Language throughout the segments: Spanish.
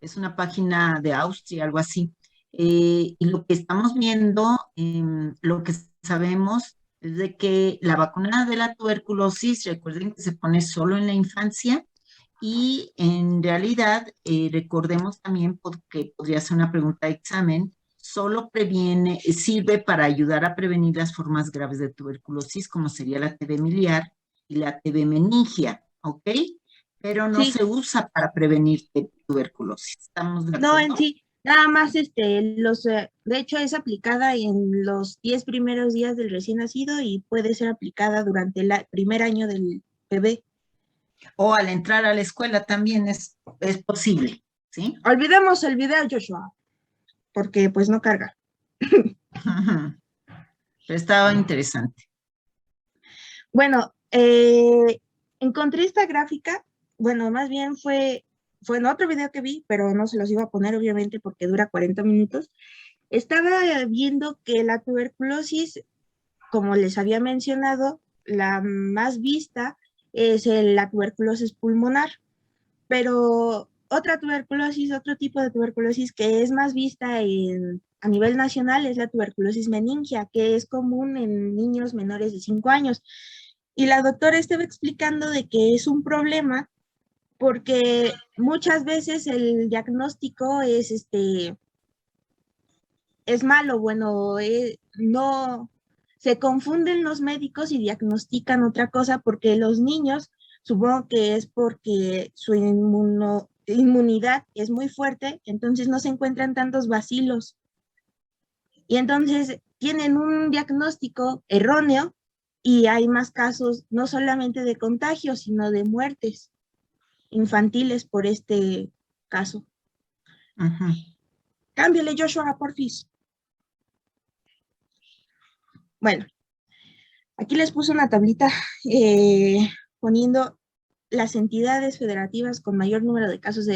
es una página de Austria, algo así. Y lo que estamos viendo, lo que sabemos es de que la vacuna de la tuberculosis, recuerden que se pone solo en la infancia y en realidad, recordemos también, porque podría ser una pregunta de examen, solo previene, sirve para ayudar a prevenir las formas graves de tuberculosis, como sería la TB miliar y la TB meningia, ¿ok? Pero no Sí, se usa para prevenir tuberculosis. ¿Estamos de no en acuerdo? sí, nada más de hecho es aplicada en los 10 primeros días del recién nacido y puede ser aplicada durante el primer año del bebé. O al entrar a la escuela también es posible, ¿sí? Olvidemos el video, Joshua, porque pues no carga. Pero estaba interesante. Bueno, encontré esta gráfica, bueno, más bien fue en otro video que vi, pero no se los iba a poner obviamente porque dura 40 minutos. Estaba viendo que la tuberculosis, como les había mencionado, la más vista es la tuberculosis pulmonar, pero otra tuberculosis, otro tipo de tuberculosis que es más vista a nivel nacional es la tuberculosis meningia, que es común en niños menores de 5 años. Y la doctora estaba explicando de que es un problema porque muchas veces el diagnóstico es malo, bueno, no se confunden los médicos y diagnostican otra cosa porque los niños, supongo que es porque su inmunidad es muy fuerte, entonces no se encuentran tantos bacilos y entonces tienen un diagnóstico erróneo y hay más casos no solamente de contagios, sino de muertes infantiles por este caso. Ujú. Cámbiale, Joshua, porfis. Bueno, aquí les puse una tablita poniendo las entidades federativas con mayor número de casos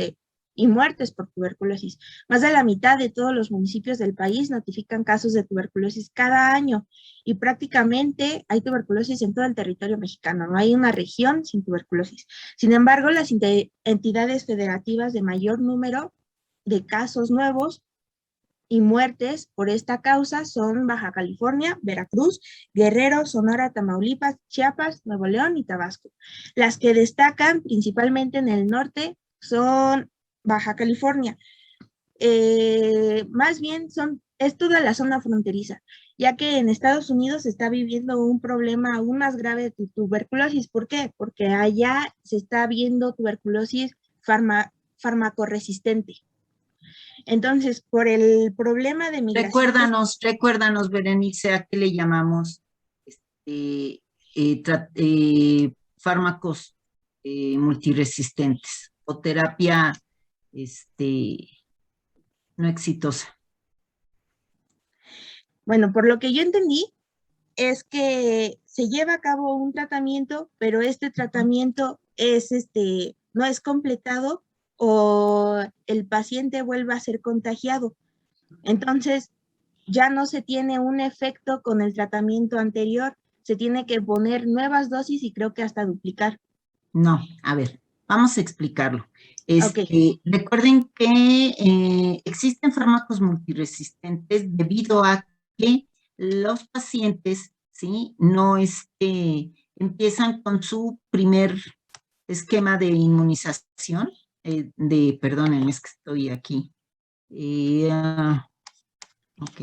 y muertes por tuberculosis. Más de la mitad de todos los municipios del país notifican casos de tuberculosis cada año y prácticamente hay tuberculosis en todo el territorio mexicano. No hay una región sin tuberculosis. Sin embargo, las entidades federativas de mayor número de casos nuevos y muertes por esta causa son Baja California, Veracruz, Guerrero, Sonora, Tamaulipas, Chiapas, Nuevo León y Tabasco. Las que destacan principalmente en el norte son Baja California. Más bien es toda la zona fronteriza, ya que en Estados Unidos se está viviendo un problema aún más grave de tuberculosis. ¿Por qué? Porque allá se está viendo tuberculosis farmacoresistente. Entonces, por el problema de migración que Recuérdanos, Berenice, ¿a qué le llamamos este, fármacos multiresistentes o terapia este, no exitosa? bueno, por lo que yo entendí, es que se lleva a cabo un tratamiento, pero este tratamiento no es completado o el paciente vuelve a ser contagiado. Entonces, ya no se tiene un efecto con el tratamiento anterior, se tiene que poner nuevas dosis y creo que hasta duplicar. No, a ver, vamos a explicarlo. Ok, Recuerden que existen fármacos multiresistentes debido a que los pacientes, ¿sí? No empiezan con su primer esquema de inmunización, perdónenme, es que estoy aquí. Ok.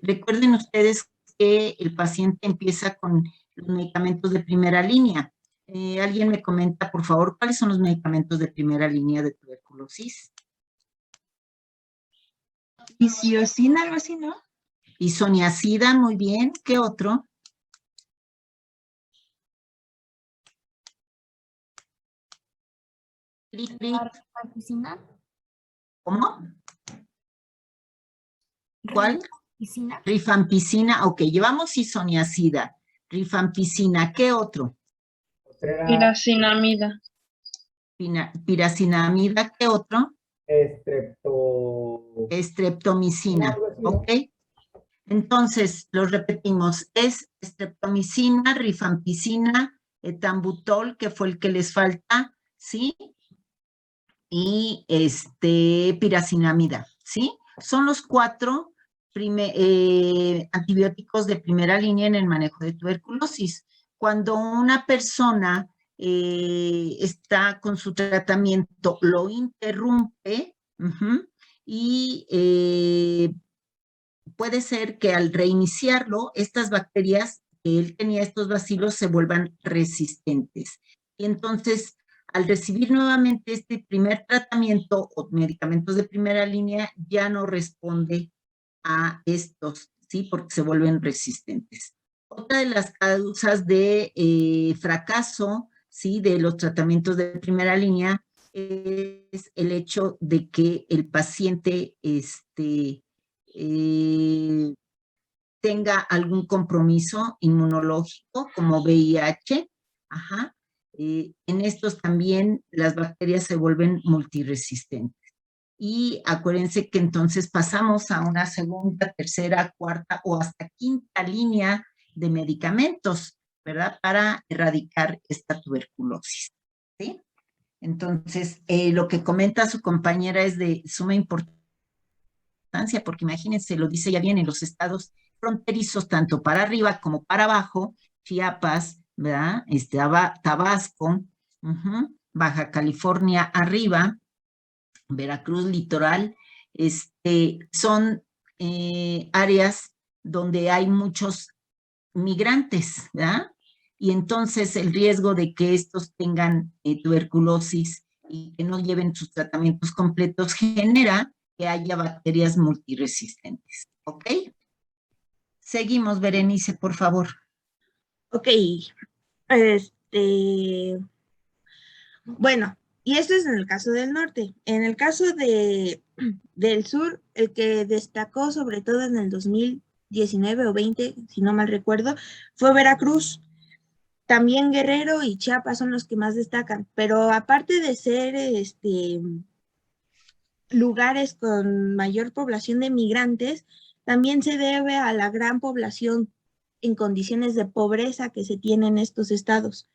Recuerden ustedes que el paciente empieza con los medicamentos de primera línea. ¿Alguien me comenta, por favor, cuáles son los medicamentos de primera línea de tuberculosis? Isociosina, algo así, ¿no? Isoniazida, muy bien. ¿Qué otro? Rifampicina. ¿Cómo? ¿Cuál? Rifampicina. Rifampicina. Ok, llevamos isoniazida. Rifampicina. ¿Qué otro? Piracinamida. Piracinamida. ¿Qué otro? Estrepto... Estreptomicina. algo así, ¿no? Ok. Entonces, los repetimos, es estreptomicina, rifampicina, etambutol, que fue el que les falta, ¿sí? y piracinamida, ¿sí? Son los 4 antibióticos de primera línea en el manejo de tuberculosis. Cuando una persona está con su tratamiento, lo interrumpe, y puede ser que al reiniciarlo, estas bacterias que él tenía, estos bacilos, se vuelvan resistentes. Y entonces, al recibir nuevamente este primer tratamiento o medicamentos de primera línea, ya no responde a estos, ¿sí? Porque se vuelven resistentes. Otra de las causas de fracaso, ¿sí? De los tratamientos de primera línea es el hecho de que el paciente tenga algún compromiso inmunológico como VIH. Ajá. En estos también las bacterias se vuelven multiresistentes. Y acuérdense que entonces pasamos a una segunda, tercera, cuarta o hasta quinta línea de medicamentos, ¿verdad? Para erradicar esta tuberculosis, ¿sí? Entonces, lo que comenta su compañera es de suma importancia, porque imagínense, lo dice ya bien, en los estados fronterizos, tanto para arriba como para abajo, Chiapas, ¿verdad? Tabasco, Baja California arriba, Veracruz litoral, son áreas donde hay muchos migrantes, ¿verdad? Y entonces el riesgo de que estos tengan tuberculosis y que no lleven sus tratamientos completos genera que haya bacterias multiresistentes, ¿ok? Seguimos, Berenice, por favor. Ok, bueno, y esto es en el caso del norte. En el caso del sur, el que destacó sobre todo en el 2019 o 20, si no mal recuerdo, fue Veracruz. También Guerrero y Chiapas son los que más destacan, pero aparte de ser lugares con mayor población de migrantes, también se debe a la gran población en condiciones de pobreza que se tiene en estos estados,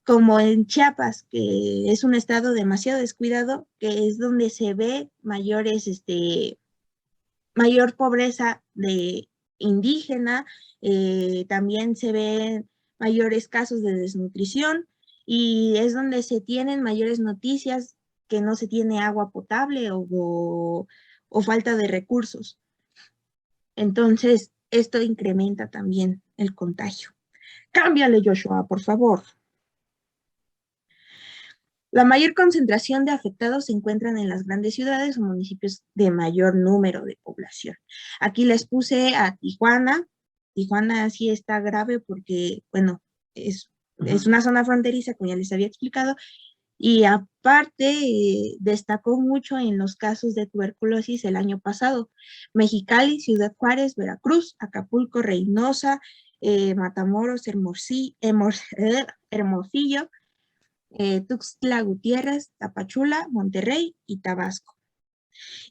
como en Chiapas, que es un estado demasiado descuidado, que es donde se ve mayor pobreza de indígena, también se ven mayores casos de desnutrición y es donde se tienen mayores noticias que no se tiene agua potable o falta de recursos. Entonces, esto incrementa también el contagio. Cámbiale, Joshua, por favor. La mayor concentración de afectados se encuentran en las grandes ciudades o municipios de mayor número de población. Aquí les puse a Tijuana. Tijuana sí está grave porque, bueno, es una zona fronteriza, como ya les había explicado, y aparte destacó mucho en los casos de tuberculosis el año pasado. Mexicali, Ciudad Juárez, Veracruz, Acapulco, Reynosa, Matamoros, Hermosillo, Tuxtla Gutiérrez, Tapachula, Monterrey y Tabasco.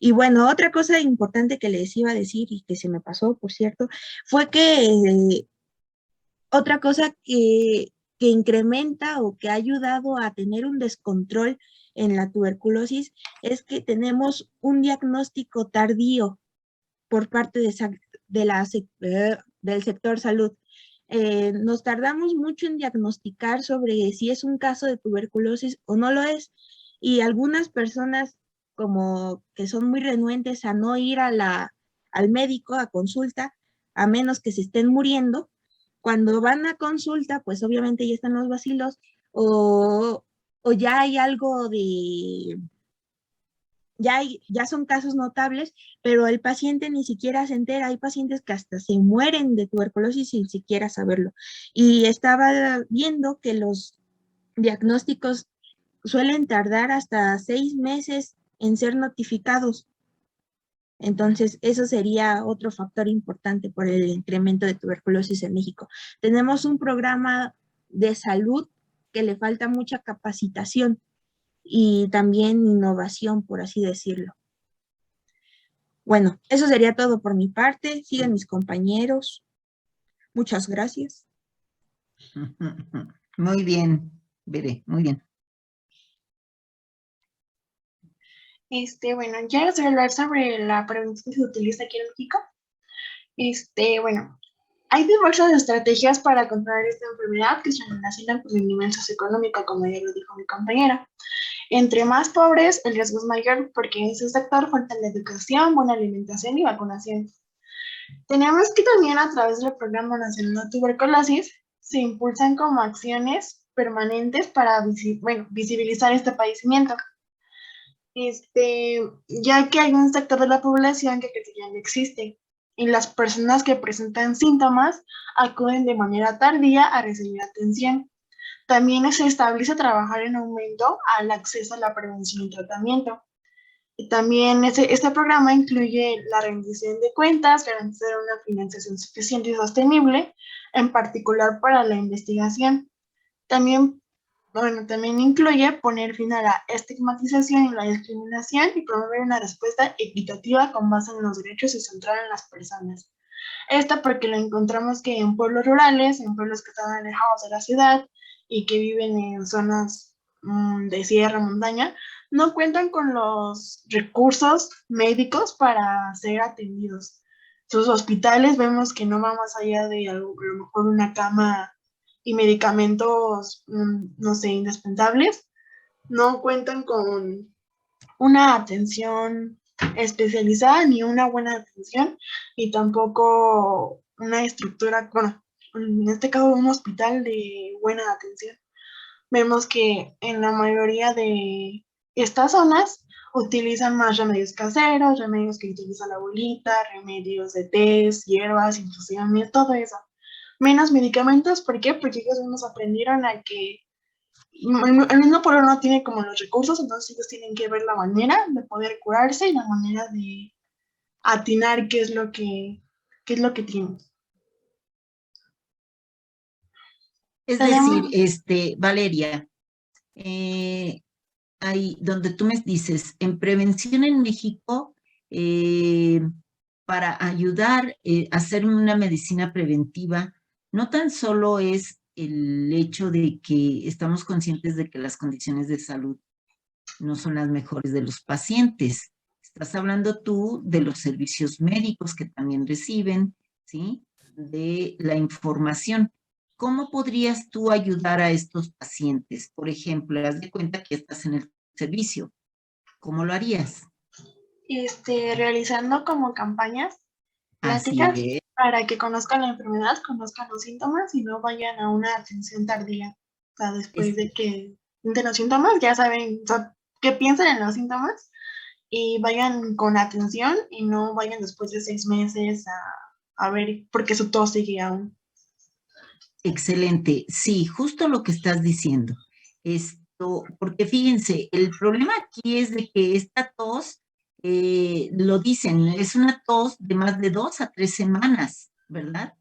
Y bueno, otra cosa importante que les iba a decir y que se me pasó, por cierto, fue que otra cosa que incrementa o que ha ayudado a tener un descontrol en la tuberculosis es que tenemos un diagnóstico tardío por parte del sector salud. Nos tardamos mucho en diagnosticar sobre si es un caso de tuberculosis o no lo es. Y algunas personas como que son muy renuentes a no ir al médico a consulta, a menos que se estén muriendo. Cuando van a consulta, pues obviamente ya están los bacilos o ya hay algo de ya son casos notables, pero el paciente ni siquiera se entera. Hay pacientes que hasta se mueren de tuberculosis sin siquiera saberlo. Y estaba viendo que los diagnósticos suelen tardar hasta 6 meses en ser notificados. Entonces, eso sería otro factor importante por el incremento de tuberculosis en México. Tenemos un programa de salud que le falta mucha capacitación y también innovación, por así decirlo. Bueno, eso sería todo por mi parte. Sigan mis compañeros. Muchas gracias. Muy bien, Bere, muy bien. Bueno, ya les voy a hablar sobre la prevención que se utiliza aquí en México. Bueno, hay diversas estrategias para controlar esta enfermedad que se relacionan con el nivel socioeconómico, como ya lo dijo mi compañera. Entre más pobres, el riesgo es mayor porque en ese sector falta la educación, buena alimentación y vacunación. Tenemos que también a través del Programa Nacional de Tuberculosis se impulsan como acciones permanentes para visibilizar este padecimiento. Ya que hay un sector de la población que ya no existe y las personas que presentan síntomas acuden de manera tardía a recibir atención. También se establece trabajar en aumento al acceso a la prevención y tratamiento. Y también este programa incluye la rendición de cuentas, garantizar una financiación suficiente y sostenible, en particular para la investigación. También incluye poner fin a la estigmatización y la discriminación y promover una respuesta equitativa con base en los derechos y centrada en las personas. Esto porque lo encontramos que en pueblos rurales, en pueblos que están alejados de la ciudad y que viven en zonas de sierra, montaña, no cuentan con los recursos médicos para ser atendidos. Sus hospitales vemos que no va más allá de a lo mejor una cama y medicamentos, no sé, indispensables. No cuentan con una atención especializada ni una buena atención y tampoco una estructura, bueno, en este caso un hospital de buena atención. Vemos que en la mayoría de estas zonas utilizan más remedios caseros, remedios que utiliza la abuelita, remedios de tés, hierbas, infusiones, todo eso. Menos medicamentos, ¿por qué? Porque ellos mismos aprendieron a que el mismo pueblo no tiene como los recursos, entonces ellos tienen que ver la manera de poder curarse y la manera de atinar qué es lo que tienen. Es decir, Valeria, ahí donde tú me dices, en prevención en México, para ayudar a hacer una medicina preventiva, no tan solo es el hecho de que estamos conscientes de que las condiciones de salud no son las mejores de los pacientes. Estás hablando tú de los servicios médicos que también reciben, ¿sí? De la información. ¿Cómo podrías tú ayudar a estos pacientes? Por ejemplo, haz de cuenta que estás en el servicio. ¿Cómo lo harías? Realizando como campañas, pláticas, para que conozcan la enfermedad, conozcan los síntomas y no vayan a una atención tardía. O sea, después de que sienten los síntomas, ya saben, o sea, que piensen en los síntomas y vayan con atención y no vayan después de 6 meses a ver porque su tos sigue aún. Excelente. Sí, justo lo que estás diciendo. Porque fíjense, el problema aquí es de que esta tos, lo dicen, es una tos de más de 2 a 3 semanas, ¿verdad?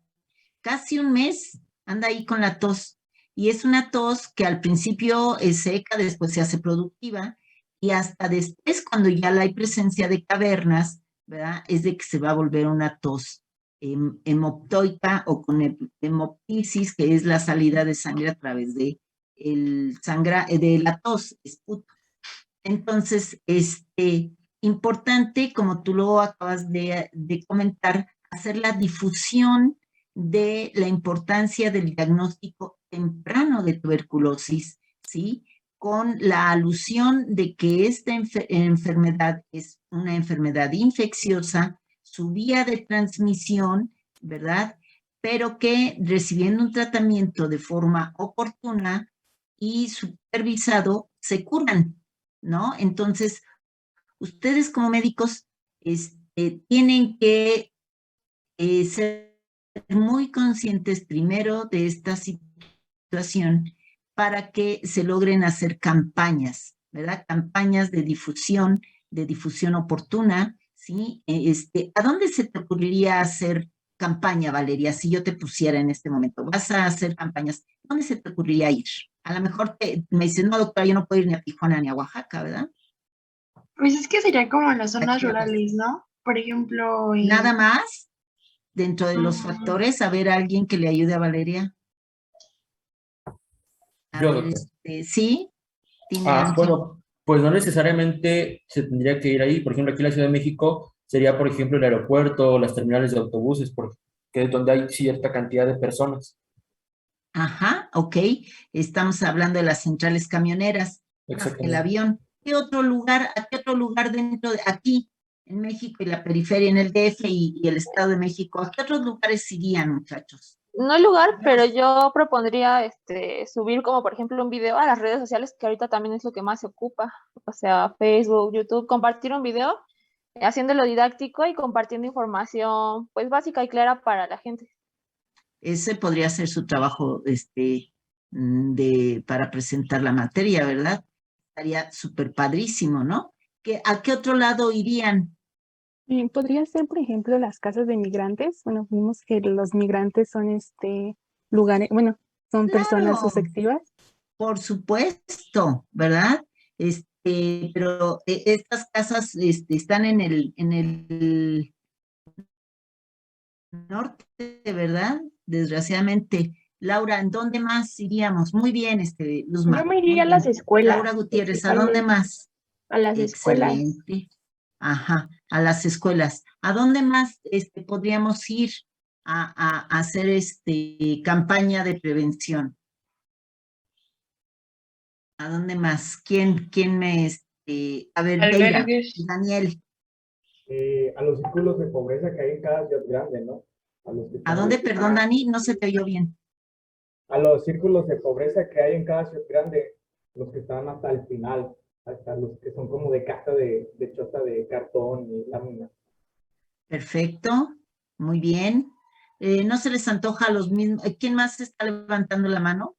Casi un mes anda ahí con la tos. Y es una tos que al principio es seca, después se hace productiva, y hasta después, cuando ya hay presencia de cavernas, ¿verdad? Es de que se va a volver una tos hemoptoica o con hemoptisis, que es la salida de sangre a través de de la tos, esputo. Entonces, importante, como tú lo acabas de comentar, hacer la difusión de la importancia del diagnóstico temprano de tuberculosis, ¿sí? Con la alusión de que esta enfermedad es una enfermedad infecciosa, su vía de transmisión, ¿verdad? Pero que recibiendo un tratamiento de forma oportuna y supervisado, se curan, ¿no? Entonces, ustedes como médicos tienen que ser muy conscientes primero de esta situación para que se logren hacer campañas, ¿verdad? Campañas de difusión oportuna, ¿sí? ¿A dónde se te ocurriría hacer campaña, Valeria, si yo te pusiera en este momento? Vas a hacer campañas, ¿dónde se te ocurriría ir? A lo mejor me dices, no, doctora, yo no puedo ir ni a Tijuana ni a Oaxaca, ¿verdad? Pues es que sería como en las zonas rurales, ¿no? Por ejemplo... Nada más, dentro de los factores, a ver a alguien que le ayude a Valeria. Yo, doctor. Sí. Bueno, Pues no necesariamente se tendría que ir ahí. Por ejemplo, aquí en la Ciudad de México sería, por ejemplo, el aeropuerto, las terminales de autobuses, porque es donde hay cierta cantidad de personas. Ajá, ok. Estamos hablando de las centrales camioneras, el Exactamente. avión. ¿A qué otro lugar dentro de aquí, en México y la periferia, en el DF y el Estado de México, a qué otros lugares irían, muchachos? No hay lugar, pero yo propondría subir como por ejemplo un video a las redes sociales, que ahorita también es lo que más se ocupa, o sea, Facebook, YouTube, compartir un video, haciéndolo didáctico y compartiendo información pues básica y clara para la gente. Ese podría ser su trabajo, para presentar la materia, ¿verdad? Estaría súper padrísimo, ¿no? ¿A qué otro lado irían? Podría ser, por ejemplo, las casas de migrantes. Bueno, vimos que los migrantes son lugares, bueno, son personas Claro, susceptivas. por supuesto, ¿verdad? Pero estas casas están en el norte, ¿verdad? Desgraciadamente. Laura, ¿en dónde más iríamos? Muy bien, Luzma. Yo me Muy iría a las bien. escuelas, Laura Gutiérrez, ¿a dónde principalmente. más? A las escuelas. Excelente. Ajá, a las escuelas. ¿A dónde más podríamos ir a hacer campaña de prevención? ¿A dónde más? ¿Quién a ver, Deira, Albergues. Daniel, A los círculos de pobreza que hay en cada ciudad grande, ¿no? A los que ¿a están- dónde? Perdón, Dani, no se te oyó bien. A los círculos de pobreza que hay en cada ciudad grande, los que están hasta el final, hasta los que son como de casa de chota de cartón y lámina. Perfecto, muy bien. ¿No se les antoja a los mismos? ¿Quién más está levantando la mano?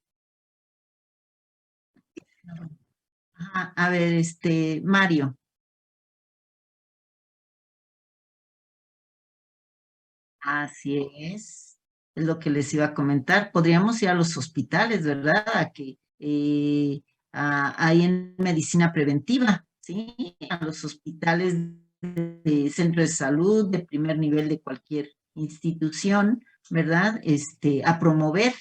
Ajá, a ver, Mario. Así es lo que les iba a comentar. Podríamos ir a los hospitales, ¿verdad? Ahí en medicina preventiva, ¿sí? A los hospitales de centro de salud, de primer nivel de cualquier institución, ¿verdad? A promover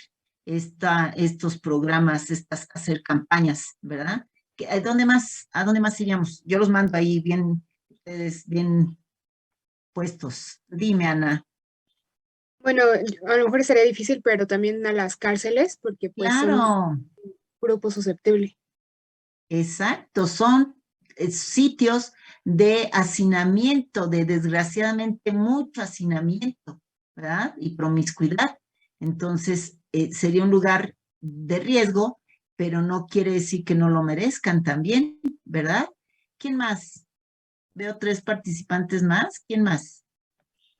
estos programas, hacer campañas, ¿verdad? ¿A dónde más iríamos? Yo los mando ahí ustedes bien puestos. Dime, Ana. Bueno, a lo mejor sería difícil, pero también a las cárceles, porque pues son Claro, un grupo susceptible. exacto, son sitios de hacinamiento, de desgraciadamente mucho hacinamiento, ¿verdad? Y promiscuidad. Entonces, sería un lugar de riesgo, pero no quiere decir que no lo merezcan también, ¿verdad? ¿Quién más? Veo 3 participantes más. ¿Quién más?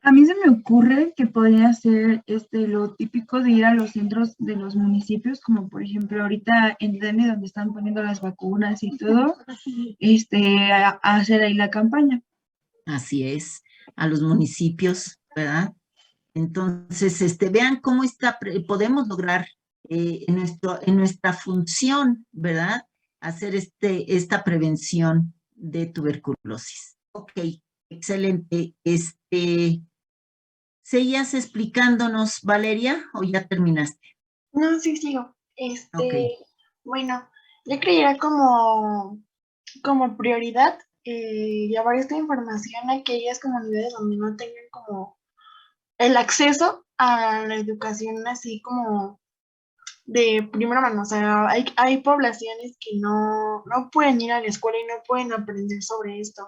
A mí se me ocurre que podría ser lo típico de ir a los centros de los municipios, como por ejemplo ahorita en DN donde están poniendo las vacunas y todo, a hacer ahí la campaña. Así es, a los municipios, ¿verdad? Entonces, vean cómo podemos lograr en nuestra función, ¿verdad? Hacer esta prevención de tuberculosis. Ok, excelente. ¿Seguías explicándonos, Valeria, o ya terminaste? No, sí, sigo. Ok. Bueno, yo creía como prioridad llevar esta información a aquellas comunidades donde no tengan como el acceso a la educación así como de primera mano. O sea, hay poblaciones que no pueden ir a la escuela y no pueden aprender sobre esto.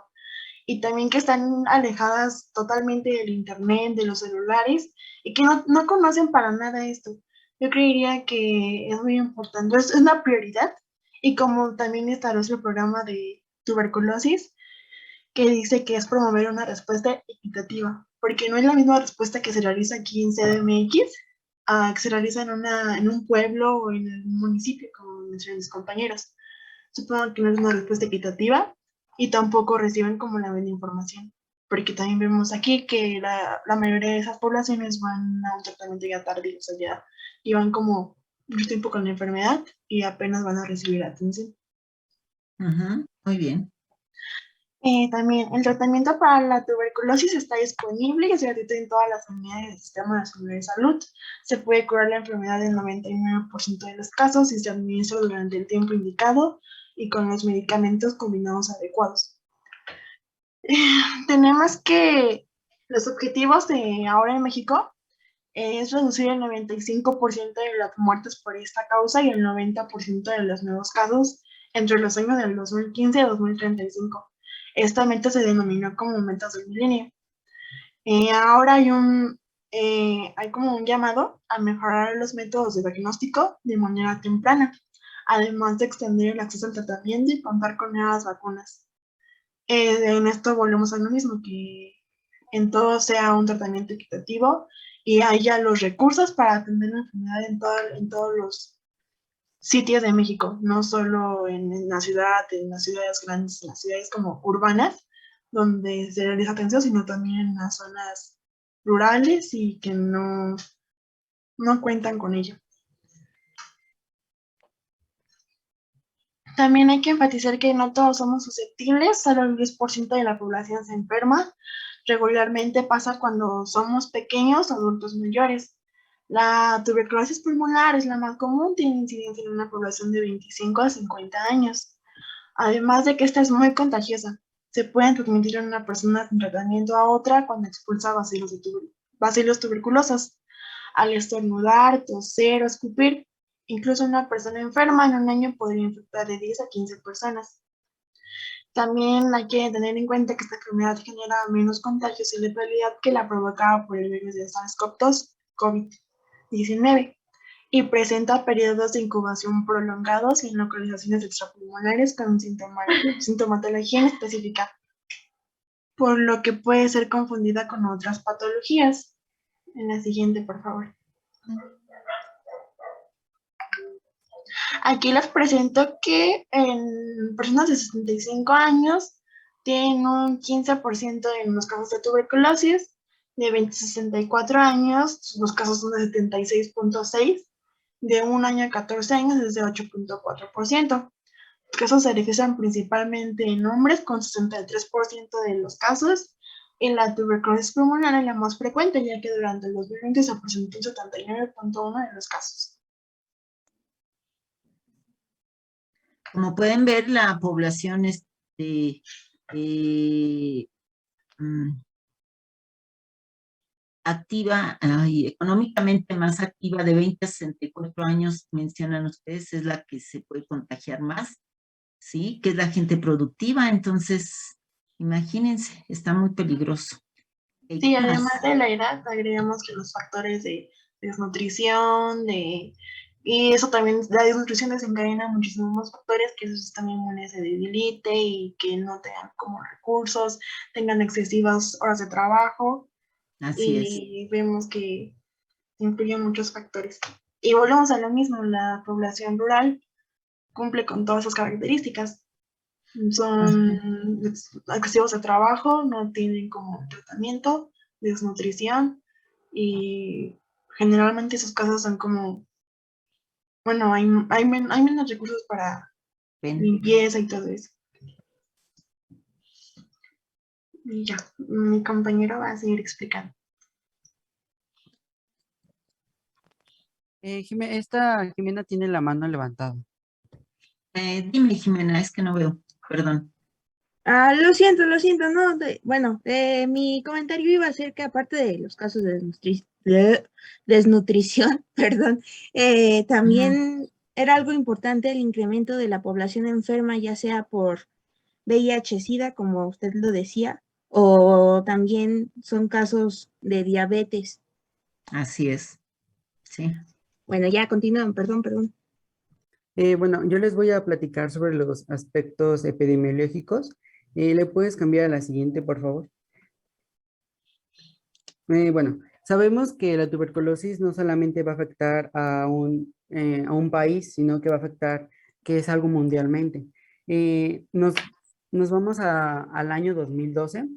Y también que están alejadas totalmente del internet, de los celulares, y que no conocen para nada esto. Yo creería que es muy importante, es una prioridad, y como también establece el programa de tuberculosis, que dice que es promover una respuesta equitativa, porque no es la misma respuesta que se realiza aquí en CDMX, a que se realiza en un pueblo o en un municipio, como mencionan mis compañeros. Supongo que no es una respuesta equitativa y tampoco reciben como la buena información, porque también vemos aquí que la mayoría de esas poblaciones van a un tratamiento ya tardío, o sea, ya llevan como mucho tiempo con la enfermedad y apenas van a recibir atención. Muy bien. También el tratamiento para la tuberculosis está disponible y es gratuito en todas las unidades del Sistema Nacional de Salud. Se puede curar la enfermedad en 99% de los casos si se administra durante el tiempo indicado y con los medicamentos combinados adecuados. Tenemos que los objetivos de ahora en México es reducir el 95% de las muertes por esta causa y el 90% de los nuevos casos entre los años del 2015 y 2035. Esta meta se denominó como metas del milenio. Ahora hay como un llamado a mejorar los métodos de diagnóstico de manera temprana, además de extender el acceso al tratamiento y contar con nuevas vacunas. En esto volvemos a lo mismo, que en todo sea un tratamiento equitativo y haya los recursos para atender la enfermedad en todos los sitios de México, no solo en la ciudad, en las ciudades grandes, en las ciudades como urbanas, donde se realiza atención, sino también en las zonas rurales y que no cuentan con ello. También hay que enfatizar que no todos somos susceptibles, solo el 10% de la población se enferma. Regularmente pasa cuando somos pequeños o adultos mayores. La tuberculosis pulmonar es la más común, tiene incidencia en una población de 25 a 50 años. Además de que esta es muy contagiosa, se pueden transmitir en una persona sin tratamiento a otra cuando expulsa bacilos tuberculosos, al estornudar, toser o escupir. Incluso una persona enferma en un año podría infectar de 10 a 15 personas. También hay que tener en cuenta que esta enfermedad genera menos contagios y letalidad que la provocada por el virus de SARS-CoV-2, COVID-19, y presenta periodos de incubación prolongados y en localizaciones extrapulmonares con sintomatología específica, por lo que puede ser confundida con otras patologías. En la siguiente, por favor. Aquí les presento que en personas de 65 años tienen un 15% en los casos de tuberculosis, de 20 a 64 años los casos son de 76.6%, de 1 año a 14 años es de 8.4%. Los casos se registran principalmente en hombres con 63% de los casos, y la tuberculosis pulmonar es la más frecuente, ya que durante el 2020 se presentó un 79.1% de los casos. Como pueden ver, la población activa, económicamente más activa, de 20 a 64 años, mencionan ustedes, es la que se puede contagiar más, ¿sí? Que es la gente productiva, entonces, imagínense, está muy peligroso. Sí, además de la edad, agregamos que los factores de desnutrición, y eso también, la desnutrición desencadena muchísimos más factores, que eso también se debilite y que no tengan como recursos, tengan excesivas horas de trabajo. Así es. Y vemos que influyen muchos factores. Y volvemos a lo mismo, la población rural cumple con todas esas características. Son excesivos de trabajo, no tienen como tratamiento, desnutrición, y generalmente esos casos son como, bueno, hay menos recursos para limpieza y todo eso. Y ya, mi compañero va a seguir explicando. Jimena tiene la mano levantada. Dime, Jimena, es que no veo, perdón. Lo siento, no, bueno, mi comentario iba a ser que aparte de los casos de desnutrición, perdón, también era algo importante el incremento de la población enferma, ya sea por VIH-Sida, como usted lo decía, o también son casos de diabetes. Así es, sí. Bueno, ya continúan, perdón. Bueno, yo les voy a platicar sobre los aspectos epidemiológicos. ¿Le puedes cambiar a la siguiente, por favor? Bueno, sabemos que la tuberculosis no solamente va a afectar a un país, sino que va a afectar, que es algo mundialmente. Nos vamos al año 2012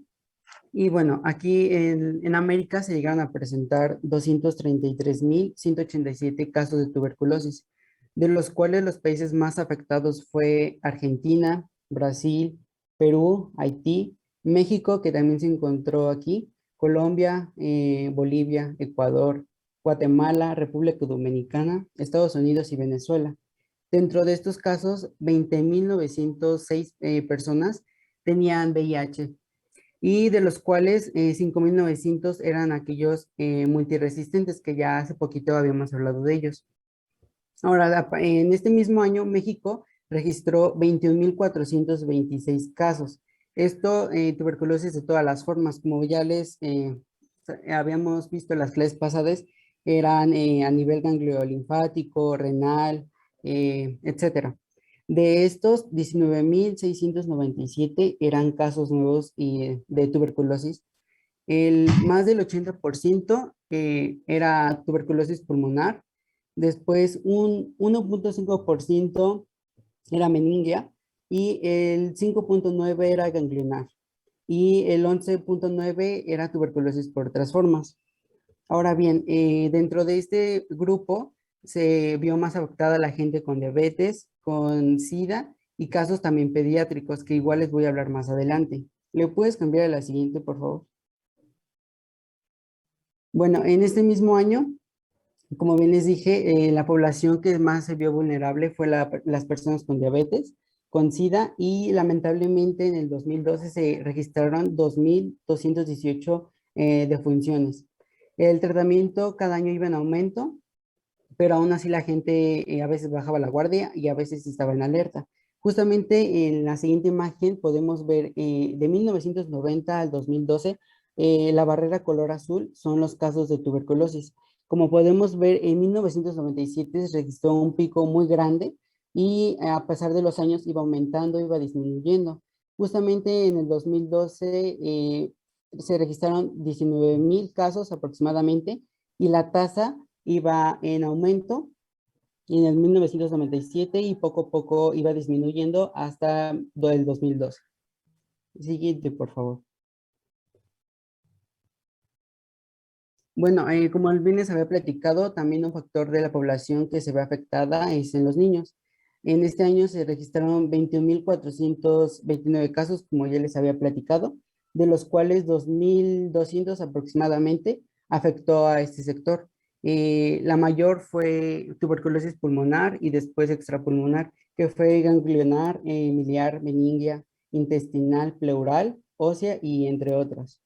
y bueno, aquí en América se llegaron a presentar 233,187 casos de tuberculosis, de los cuales los países más afectados fue Argentina, Brasil, Perú, Haití, México, que también se encontró aquí, Colombia, Bolivia, Ecuador, Guatemala, República Dominicana, Estados Unidos y Venezuela. Dentro de estos casos, 20.906 personas tenían VIH y de los cuales 5.900 eran aquellos multiresistentes, que ya hace poquito habíamos hablado de ellos. Ahora, en este mismo año, México registró 21.426 casos. Esto, tuberculosis de todas las formas, como ya les habíamos visto en las clases pasadas, eran a nivel gangliolinfático, renal, etcétera. De estos, 19.697 eran casos nuevos de tuberculosis. Más del 80% era tuberculosis pulmonar. Después, un 1.5% era meningia y el 5.9% era ganglionar y el 11.9% era tuberculosis por otras formas. Ahora bien, dentro de este grupo se vio más afectada la gente con diabetes, con SIDA y casos también pediátricos, que igual les voy a hablar más adelante. ¿Le puedes cambiar a la siguiente, por favor? Bueno, en este mismo año, como bien les dije, la población que más se vio vulnerable fue las personas con diabetes, con SIDA, y lamentablemente en el 2012 se registraron 2.218 defunciones. El tratamiento cada año iba en aumento, pero aún así la gente a veces bajaba la guardia y a veces estaba en alerta. Justamente en la siguiente imagen podemos ver de 1990 al 2012, la barrera color azul son los casos de tuberculosis. Como podemos ver, en 1997 se registró un pico muy grande y a pesar de los años iba aumentando, iba disminuyendo. Justamente en el 2012 se registraron 19.000 casos aproximadamente y la tasa iba en aumento en el 1997 y poco a poco iba disminuyendo hasta el 2012. Siguiente, por favor. Bueno, como bien les había platicado, también un factor de la población que se ve afectada es en los niños. En este año se registraron 21.429 casos, como ya les había platicado, de los cuales 2.200 aproximadamente afectó a este sector. La mayor fue tuberculosis pulmonar y después extrapulmonar, que fue ganglionar, miliar, meningia, intestinal, pleural, ósea y entre otras.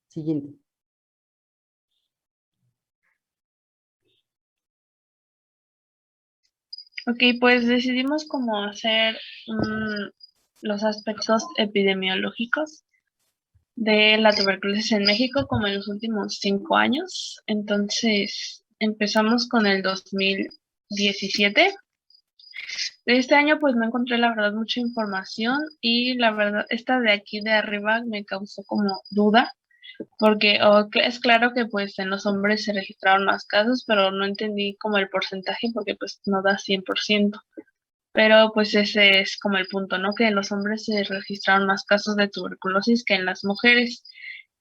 Siguiente. Ok, pues decidimos cómo hacer los aspectos epidemiológicos de la tuberculosis en México como en los últimos 5 años. Entonces, empezamos con el 2017. De este año, pues no encontré la verdad mucha información y la verdad, esta de aquí de arriba me causó como duda, porque es claro que pues en los hombres se registraron más casos, pero no entendí como el porcentaje porque pues no da 100%. Pero pues ese es como el punto, ¿no? Que en los hombres se registraron más casos de tuberculosis que en las mujeres.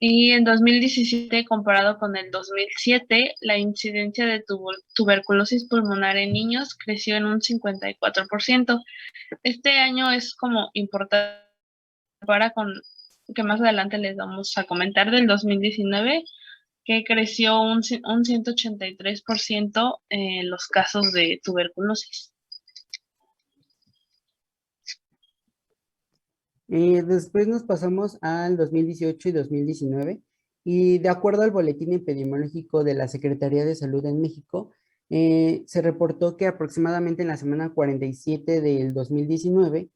Y en 2017, comparado con el 2007, la incidencia de tuberculosis pulmonar en niños creció en un 54%. Este año es como importante para con que más adelante les vamos a comentar del 2019, que creció un 183% en los casos de tuberculosis. Después nos pasamos al 2018 y 2019 y de acuerdo al boletín epidemiológico de la Secretaría de Salud en México, se reportó que aproximadamente en la semana 47 del 2019,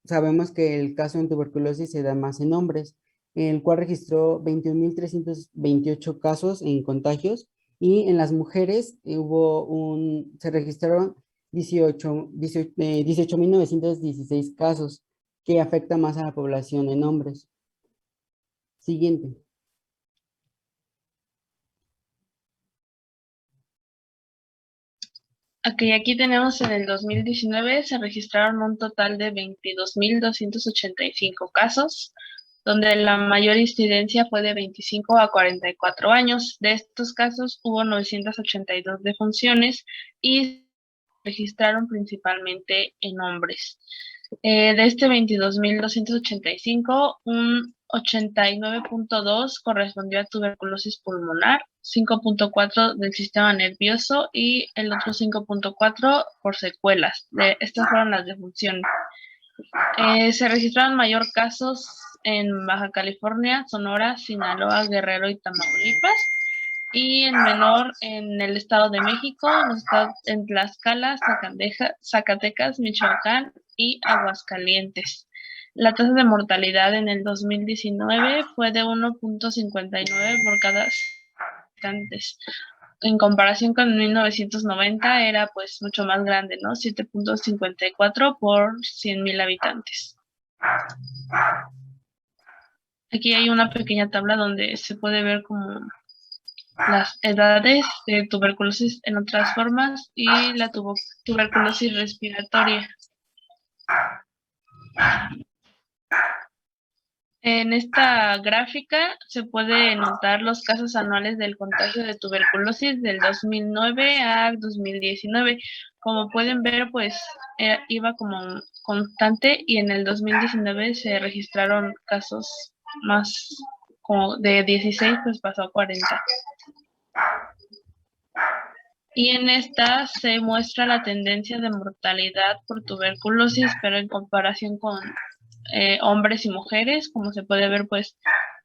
sabemos que el caso en tuberculosis se da más en hombres, el cual registró 21.328 casos en contagios y en las mujeres se registraron 18.916 casos, que afecta más a la población en hombres. Siguiente. Aquí tenemos en el 2019 se registraron un total de 22.285 casos, donde la mayor incidencia fue de 25 a 44 años. De estos casos hubo 982 defunciones y se registraron principalmente en hombres. De este 22.285, un 89.2 correspondió a tuberculosis pulmonar, 5.4 del sistema nervioso y el otro 5.4 por secuelas. Estas fueron las defunciones. Se registraron mayor casos en Baja California, Sonora, Sinaloa, Guerrero y Tamaulipas, y en menor en el Estado de México, en Tlaxcala, Zacatecas, Michoacán y Aguascalientes. La tasa de mortalidad en el 2019 fue de 1.59 por cada habitantes. En comparación con 1990 era pues mucho más grande, ¿no? 7.54 por 100,000 habitantes. Aquí hay una pequeña tabla donde se puede ver como las edades de tuberculosis en otras formas y la tuberculosis respiratoria. En esta gráfica se puede notar los casos anuales del contagio de tuberculosis del 2009 a 2019. Como pueden ver, pues iba como constante, y en el 2019 se registraron casos más, como de 16, pues pasó a 40. Y en esta se muestra la tendencia de mortalidad por tuberculosis, pero en comparación con hombres y mujeres, como se puede ver, pues,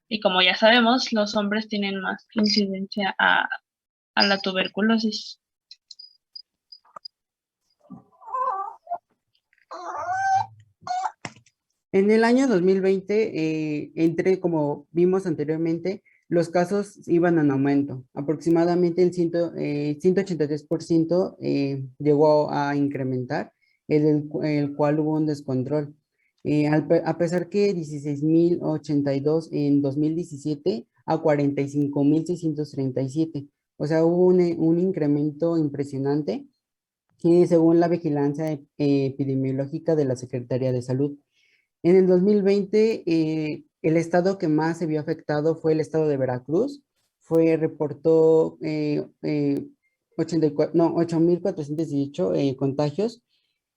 y como ya sabemos, los hombres tienen más incidencia a la tuberculosis. En el año 2020, como vimos anteriormente, los casos iban en aumento. Aproximadamente el 183% llegó a incrementar, el cual hubo un descontrol. A pesar que 16,082 en 2017 a 45,637. O sea, hubo un incremento impresionante, según la vigilancia epidemiológica de la Secretaría de Salud. En el 2020, el estado que más se vio afectado fue el estado de Veracruz. Reportó 8,418 contagios.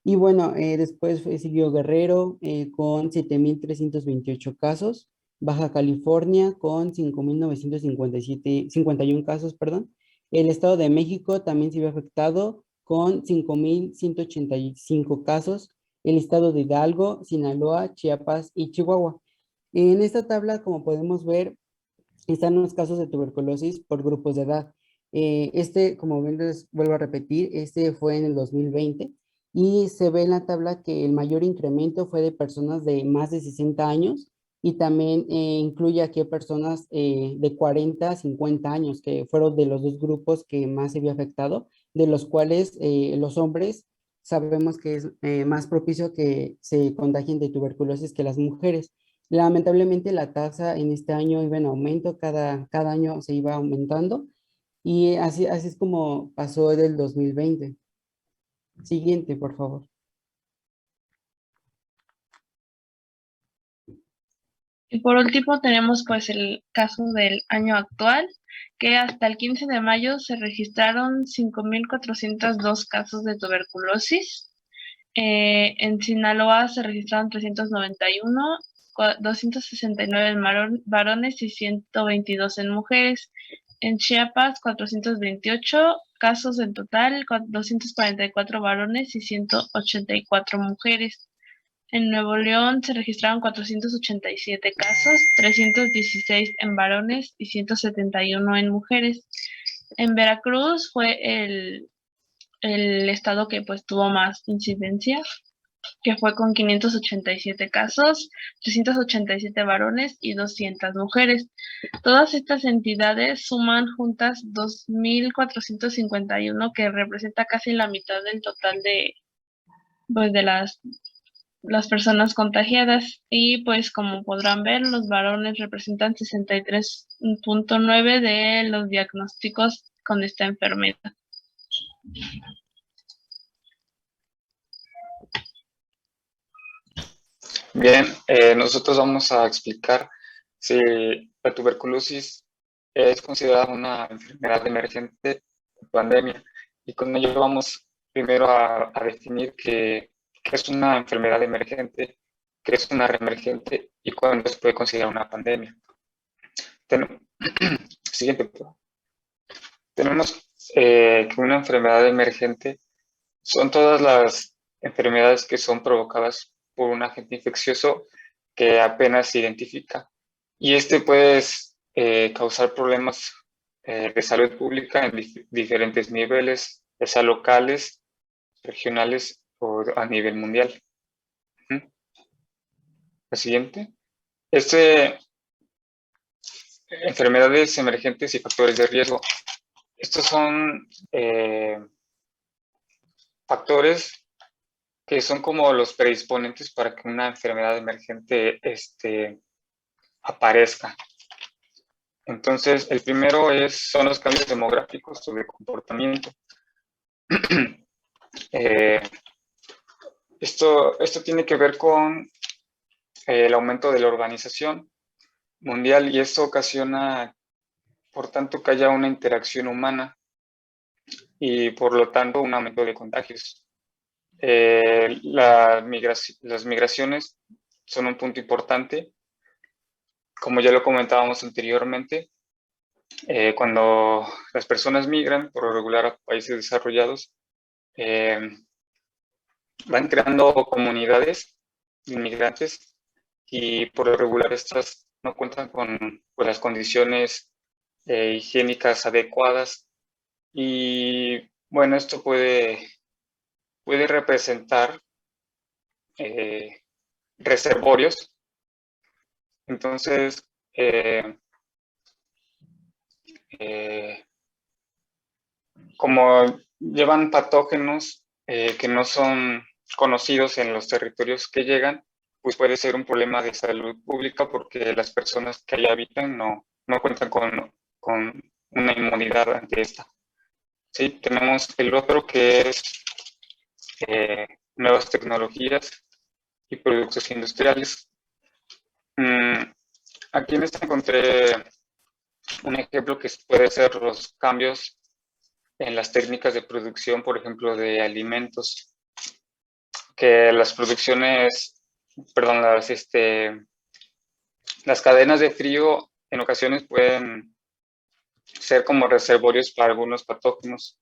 Y bueno, después siguió Guerrero con 7,328 casos. Baja California con 5,951 casos, perdón. El Estado de México también se vio afectado con 5,185 casos. El estado de Hidalgo, Sinaloa, Chiapas y Chihuahua. En esta tabla, como podemos ver, están los casos de tuberculosis por grupos de edad. Como ven, les vuelvo a repetir, este fue en el 2020 y se ve en la tabla que el mayor incremento fue de personas de más de 60 años y también incluye aquí a personas de 40 a 50 años, que fueron de los dos grupos que más se vio afectado, de los cuales los hombres sabemos que es más propicio que se contagien de tuberculosis que las mujeres. Lamentablemente la tasa en este año iba en aumento, cada año se iba aumentando, y así es como pasó del 2020. Siguiente, por favor. Y por último tenemos pues el caso del año actual, que hasta el 15 de mayo se registraron 5,402 casos de tuberculosis. En Sinaloa se registraron 391, 269 en varones y 122 en mujeres. En Chiapas, 428 casos en total, 244 varones y 184 mujeres. En Nuevo León se registraron 487 casos, 316 en varones y 171 en mujeres. En Veracruz fue el estado que pues tuvo más incidencia, que fue con 587 casos, 387 varones y 200 mujeres. Todas estas entidades suman juntas 2,451, que representa casi la mitad del total de las personas contagiadas. Y pues como podrán ver, los varones representan 63.9 de los diagnósticos con esta enfermedad. Bien, nosotros vamos a explicar si la tuberculosis es considerada una enfermedad emergente de pandemia, y con ello vamos primero a definir qué es una enfermedad emergente, qué es una reemergente y cuándo se puede considerar una pandemia. Siguiente, por favor. Tenemos que una enfermedad emergente son todas las enfermedades que son provocadas por un agente infeccioso que apenas se identifica. Y este puede causar problemas de salud pública en diferentes niveles, ya sea locales, regionales o a nivel mundial. La siguiente. Enfermedades emergentes y factores de riesgo. Estos son factores que son como los predisponentes para que una enfermedad emergente aparezca. Entonces, el primero son los cambios demográficos o de comportamiento. Esto tiene que ver con el aumento de la urbanización mundial y esto ocasiona, por tanto, que haya una interacción humana y, por lo tanto, un aumento de contagios. Las migraciones son un punto importante. Como ya lo comentábamos anteriormente, cuando las personas migran, por lo regular a países desarrollados, van creando comunidades de inmigrantes y por lo regular estas no cuentan con las condiciones higiénicas adecuadas y bueno, esto puede representar reservorios. Entonces, como llevan patógenos que no son conocidos en los territorios que llegan, pues puede ser un problema de salud pública porque las personas que allá habitan no cuentan con una inmunidad ante esta. Sí, tenemos el otro que es nuevas tecnologías y productos industriales. Aquí en esta encontré un ejemplo que puede ser los cambios en las técnicas de producción, por ejemplo, de alimentos, que las cadenas de frío en ocasiones pueden ser como reservorios para algunos patógenos.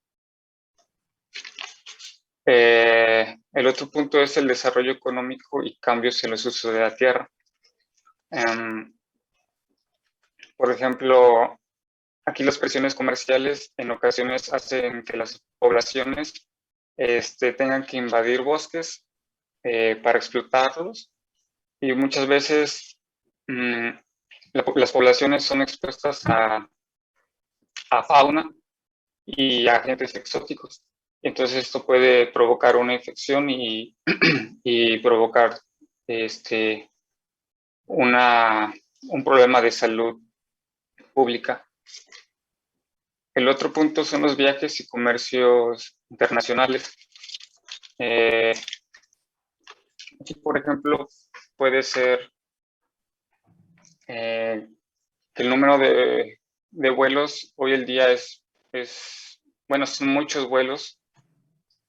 El otro punto es el desarrollo económico y cambios en los usos de la tierra. Por ejemplo, aquí las presiones comerciales en ocasiones hacen que las poblaciones tengan que invadir bosques para explotarlos y muchas veces las poblaciones son expuestas a fauna y a agentes exóticos. Entonces esto puede provocar una infección y provocar un problema de salud pública. El otro punto son los viajes y comercios internacionales. Aquí, por ejemplo, puede ser que el número de vuelos hoy en día son muchos vuelos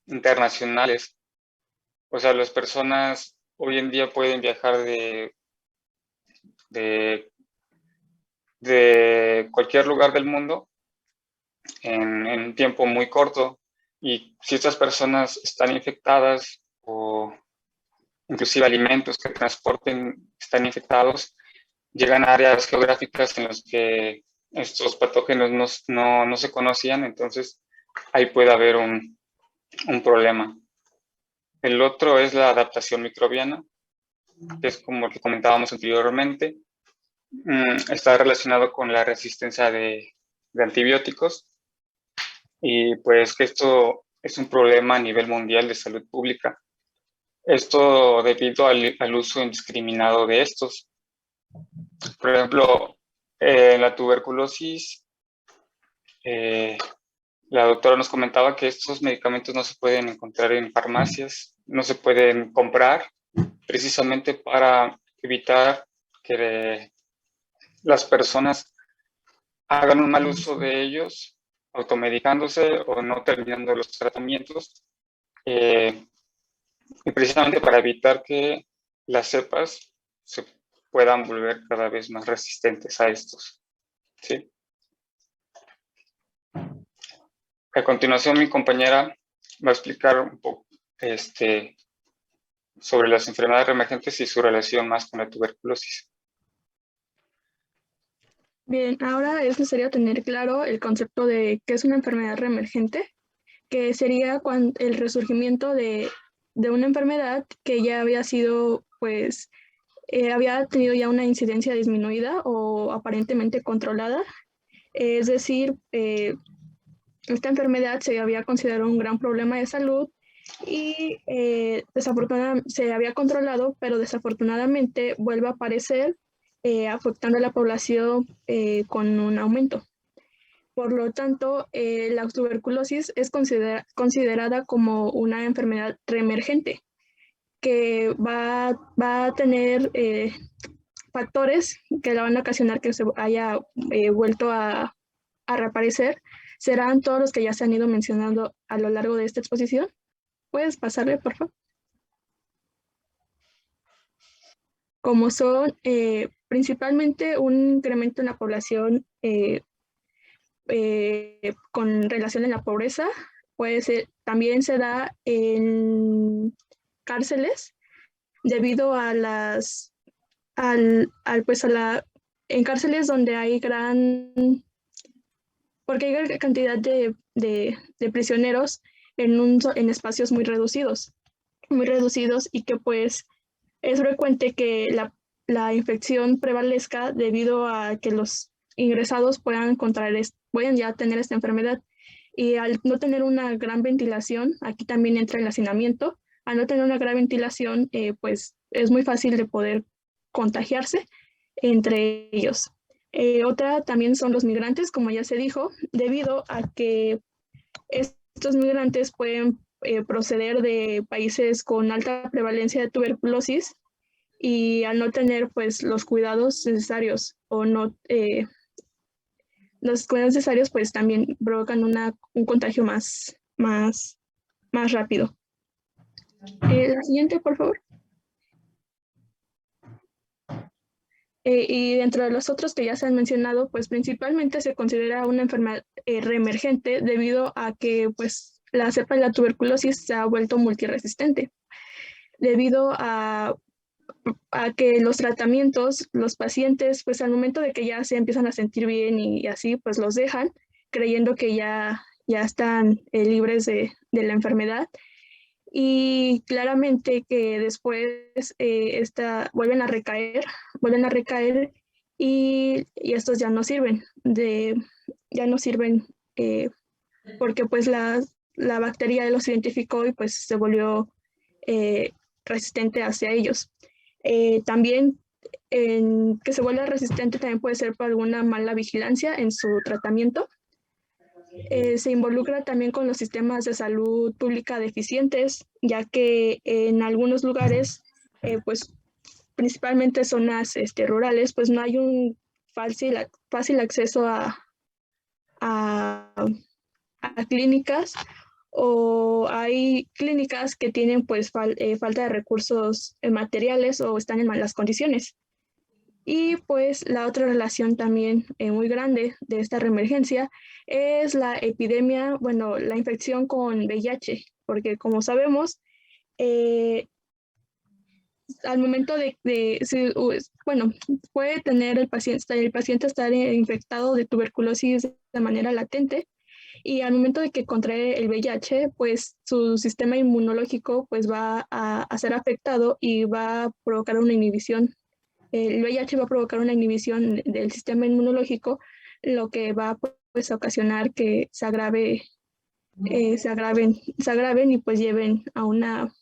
internacionales. O sea, las personas hoy en día pueden viajar de cualquier lugar del mundo en un tiempo muy corto. Y si estas personas están infectadas o inclusive alimentos que transporten están infectados, llegan a áreas geográficas en las que estos patógenos no se conocían, entonces ahí puede haber un problema. El otro es la adaptación microbiana, que es como que comentábamos anteriormente. Está relacionado con la resistencia de antibióticos y pues que esto es un problema a nivel mundial de salud pública. Esto debido al uso indiscriminado de estos. Por ejemplo, en la tuberculosis, la doctora nos comentaba que estos medicamentos no se pueden encontrar en farmacias, no se pueden comprar, precisamente para evitar que las personas hagan un mal uso de ellos, automedicándose o no terminando los tratamientos, y precisamente para evitar que las cepas se puedan volver cada vez más resistentes a estos. ¿Sí? A continuación, mi compañera va a explicar un poco sobre las enfermedades reemergentes y su relación más con la tuberculosis. Bien, ahora es necesario tener claro el concepto de qué es una enfermedad reemergente, que sería el resurgimiento de una enfermedad que ya había sido, pues, había tenido ya una incidencia disminuida o aparentemente controlada. Es decir, esta enfermedad se había considerado un gran problema de salud y desafortunadamente se había controlado, pero desafortunadamente vuelve a aparecer afectando a la población con un aumento. Por lo tanto, la tuberculosis es considerada como una enfermedad reemergente que va a tener factores que la van a ocasionar que se haya vuelto a reaparecer. Serán todos los que ya se han ido mencionando a lo largo de esta exposición. ¿Puedes pasarle, por favor? Como son principalmente un incremento en la población con relación a la pobreza, también se da en cárceles debido a en cárceles donde hay porque hay gran cantidad de prisioneros en espacios muy reducidos y que pues es frecuente que la infección prevalezca debido a que los ingresados puedan ya tener esta enfermedad. Y al no tener una gran ventilación, aquí también entra el hacinamiento, al no tener una gran ventilación, pues es muy fácil de poder contagiarse entre ellos. Otra también son los migrantes, como ya se dijo, debido a que estos migrantes pueden proceder de países con alta prevalencia de tuberculosis y al no tener pues los cuidados necesarios o no los cuidados necesarios pues también provocan un contagio más rápido. La siguiente, por favor. Y dentro de los otros que ya se han mencionado, pues principalmente se considera una enfermedad reemergente debido a que pues la cepa de la tuberculosis se ha vuelto multiresistente, debido a que los tratamientos, los pacientes, pues al momento de que ya se empiezan a sentir bien y así, pues los dejan, creyendo que ya están libres de la enfermedad. Y claramente que después vuelven a recaer y estos ya no sirven, porque pues la bacteria los identificó y pues se volvió resistente hacia ellos. También que se vuelva resistente también puede ser por alguna mala vigilancia en su tratamiento. Se involucra también con los sistemas de salud pública deficientes, ya que en algunos lugares, pues principalmente zonas rurales, pues no hay un fácil acceso a clínicas, o hay clínicas que tienen pues falta de recursos materiales o están en malas condiciones. Y pues la otra relación también muy grande de esta reemergencia es la epidemia, la infección con VIH, porque como sabemos, al momento puede tener el paciente estar infectado de tuberculosis de manera latente, y al momento de que contrae el VIH, pues su sistema inmunológico pues va a ser afectado y va a provocar una inhibición. El VIH va a provocar una inhibición del sistema inmunológico, lo que va pues, a ocasionar que se agraven y pues lleven a una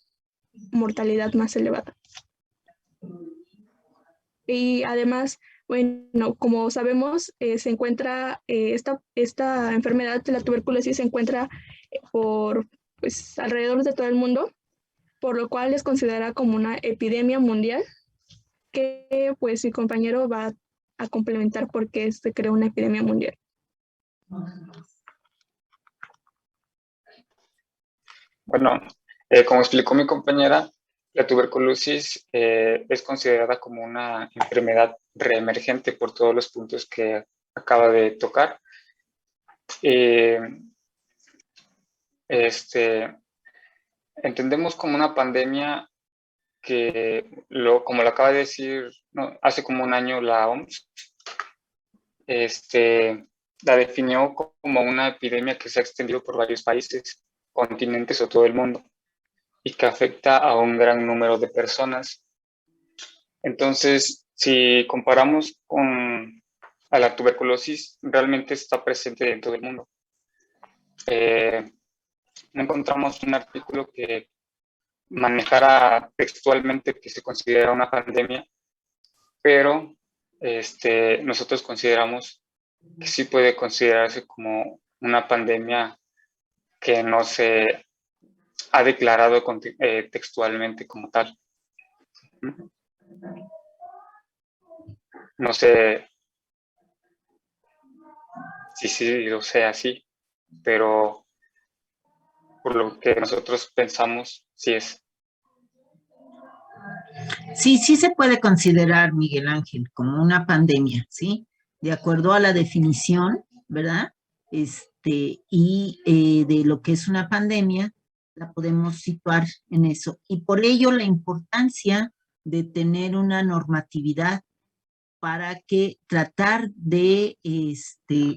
mortalidad más elevada. Y además, como sabemos, se encuentra esta enfermedad de la tuberculosis se encuentra por alrededor de todo el mundo, por lo cual es considerada como una epidemia mundial, que pues mi compañero va a complementar porque se creó una epidemia mundial. Bueno, como explicó mi compañera, La tuberculosis es considerada como una enfermedad reemergente por todos los puntos que acaba de tocar. Entendemos como una pandemia que, como lo acaba de decir, no, hace como un año la OMS, la definió como una epidemia que se ha extendido por varios países, continentes o todo el mundo, y que afecta a un gran número de personas. Entonces, si comparamos a la tuberculosis, realmente está presente en todo el mundo. No encontramos un artículo que manejara textualmente que se considera una pandemia, pero nosotros consideramos que sí puede considerarse como una pandemia que no se ha declarado textualmente como tal. No sé si sí lo sea así, pero por lo que nosotros pensamos, sí es. Sí, sí se puede considerar, Miguel Ángel, como una pandemia, ¿sí? De acuerdo a la definición, ¿verdad? Y de lo que es una pandemia, la podemos situar en eso. Y por ello la importancia de tener una normatividad para que tratar de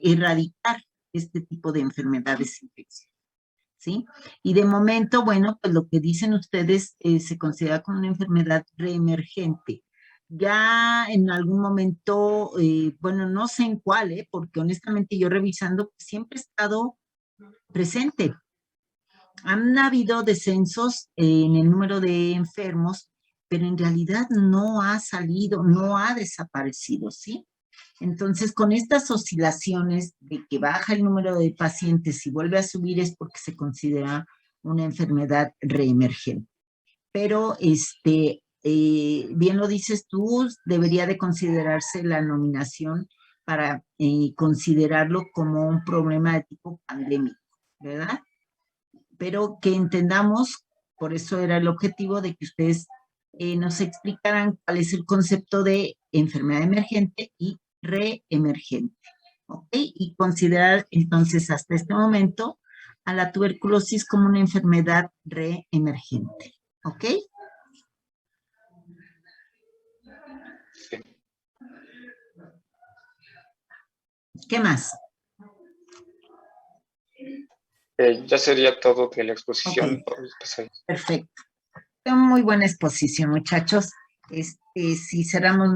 erradicar este tipo de enfermedades infecciosas, ¿sí? Y de momento, bueno, pues lo que dicen ustedes se considera como una enfermedad reemergente. Ya en algún momento, bueno, no sé en cuál, porque honestamente yo revisando, pues, siempre he estado presente. Han habido descensos en el número de enfermos, pero en realidad no ha salido, no ha desaparecido, ¿sí? Entonces, con estas oscilaciones de que baja el número de pacientes y vuelve a subir es porque se considera una enfermedad reemergente. Pero, bien lo dices tú, debería de considerarse la nominación para considerarlo como un problema de tipo pandémico, ¿verdad? Pero que entendamos, por eso era el objetivo de que ustedes nos explicaran cuál es el concepto de enfermedad emergente y reemergente, ¿ok? Y considerar entonces hasta este momento a la tuberculosis como una enfermedad reemergente, ¿ok? Sí. ¿Qué más? Ya sería todo de la exposición. Okay. Perfecto. Muy buena exposición, muchachos. Si cerramos